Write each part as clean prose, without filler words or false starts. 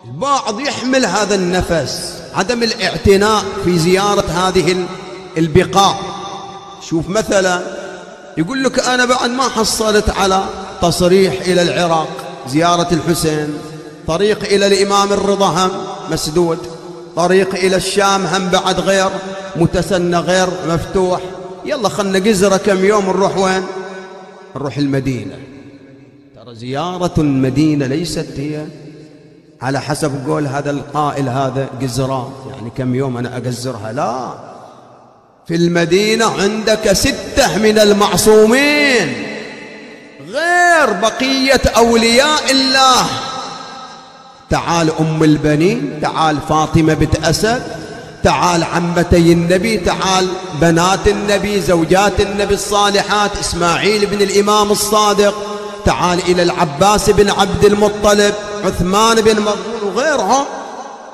البعض يحمل هذا النفس، عدم الاعتناء في زيارة هذه البقاع. شوف مثلا يقول لك أنا بعد ما حصلت على تصريح إلى العراق زيارة الحسين، طريق إلى الإمام الرضا هم مسدود، طريق إلى الشام هم بعد غير متسنى غير مفتوح. يلا خلنا جزرة كم يوم نروح وين؟ نروح المدينة. ترى زيارة المدينة ليست هي على حسب قول هذا القائل هذا جزرة يعني كم يوم أنا أجزرها، لا. في المدينة عندك 6 من المعصومين غير بقية أولياء الله. تعال أم البنين، تعال فاطمة بنت أسد، تعال عمتي النبي، تعال بنات النبي زوجات النبي الصالحات، إسماعيل بن الإمام الصادق، تعال إلى العباس بن عبد المطلب، عثمان بن مظعون وغيرهم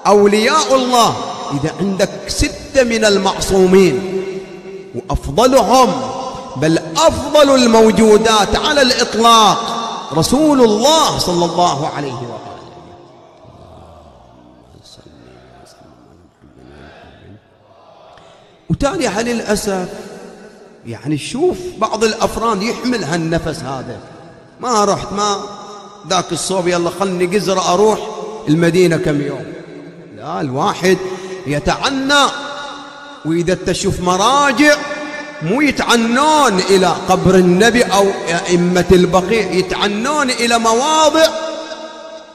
أولياء الله. إذا عندك 6 من المعصومين وأفضلهم بل أفضل الموجودات على الإطلاق رسول الله صلى الله عليه وآله. وتالي على الأسف يعني شوف بعض الأفراد يحمل هالنفس هذا، ما رحت ما ذاك الصوب يلا خلني جزرة أروح المدينة كم يوم. لا، الواحد يتعنى. وإذا تشوف مراجع مو يتعنون إلى قبر النبي أو أئمة البقيع، يتعنون إلى مواضع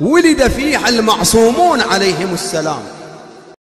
ولد فيها المعصومون عليهم السلام.